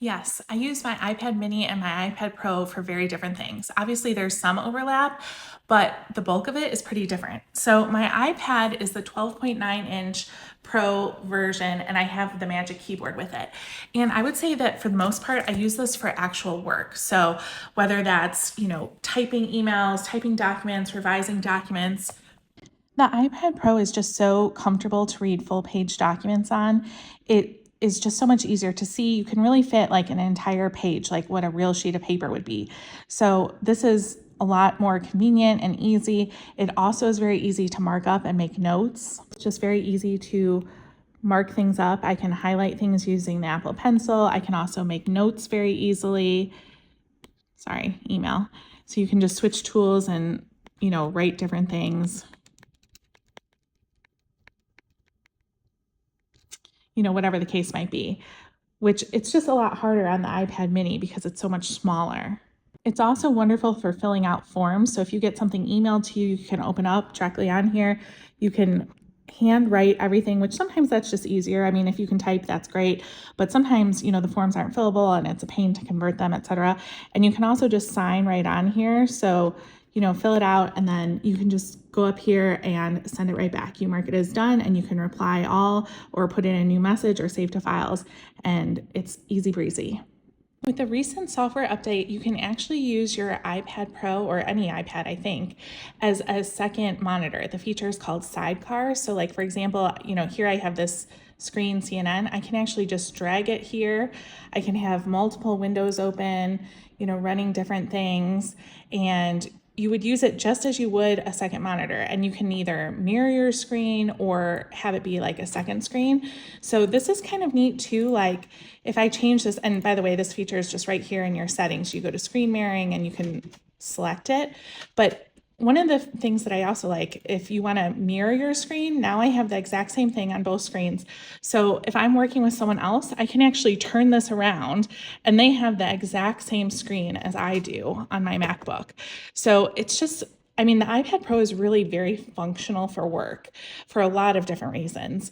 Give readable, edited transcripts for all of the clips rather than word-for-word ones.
Yes, I use my iPad mini and my iPad Pro for very different things. Obviously, there's some overlap, but the bulk of it is pretty different. So, my iPad is the 12.9-inch Pro version, and I have the Magic Keyboard with it. And I would say that for the most part, I use this for actual work. So, whether that's, typing emails, typing documents, revising documents, the iPad Pro is just so comfortable to read full page documents on. It is just so much easier to see. You can really fit like an entire page, like what a real sheet of paper would be. So this is a lot more convenient and easy. It also is very easy to mark up and make notes. It's just very easy to mark things up. I can highlight things using the Apple Pencil. I can also make notes very easily. Sorry, email. So you can just switch tools and, write different things. Whatever the case might be, which it's just a lot harder on the iPad mini because it's so much smaller. It's also wonderful for filling out forms. So if you get something emailed to you, you can open up directly on here. You can handwrite everything, which sometimes that's just easier. I mean, if you can type, that's great. But sometimes, the forms aren't fillable and it's a pain to convert them, etc. And you can also just sign right on here. So, fill it out and then you can just go up here and send it right back. You mark it as done and you can reply all or put in a new message or save to files, and it's easy breezy. With the recent software update, you can actually use your iPad Pro or any iPad, I think, as a second monitor. The feature is called Sidecar. So like, for example, here I have this screen CNN. I can actually just drag it here. I can have multiple windows open, running different things, and you would use it just as you would a second monitor, and you can either mirror your screen or have it be like a second screen. So this is kind of neat too. Like if I change this, and by the way, this feature is just right here in your settings. You go to screen mirroring and you can select it. But one of the things that I also like, if you want to mirror your screen, now I have the exact same thing on both screens. So if I'm working with someone else, I can actually turn this around and they have the exact same screen as I do on my MacBook. So it's just, the iPad Pro is really very functional for work for a lot of different reasons.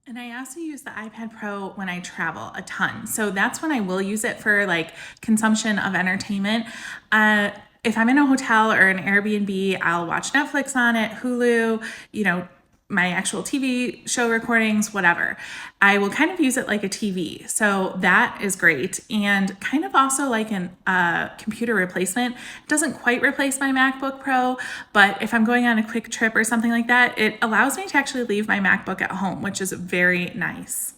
And I also use the iPad Pro when I travel a ton. So that's when I will use it for like consumption of entertainment. If I'm in a hotel or an Airbnb, I'll watch Netflix on it, Hulu, my actual TV show recordings, whatever. I will kind of use it like a TV. So that is great. And kind of also like a computer replacement. It doesn't quite replace my MacBook Pro, but if I'm going on a quick trip or something like that, it allows me to actually leave my MacBook at home, which is very nice.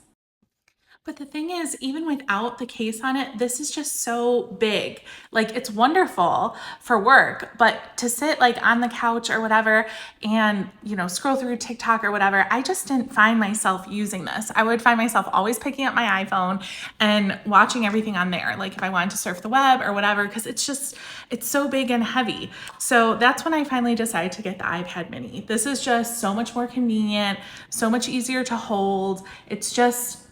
But the thing is, even without the case on it, this is just so big. Like it's wonderful for work, but to sit like on the couch or whatever and, scroll through TikTok or whatever, I just didn't find myself using this. I would find myself always picking up my iPhone and watching everything on there. Like if I wanted to surf the web or whatever, because it's so big and heavy. So that's when I finally decided to get the iPad mini. This is just so much more convenient, so much easier to hold. It's just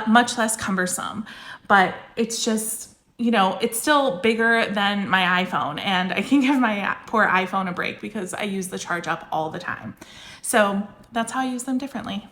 much less cumbersome, but it's just, it's still bigger than my iPhone, and I can give my poor iPhone a break because I use the charge up all the time. So that's how I use them differently.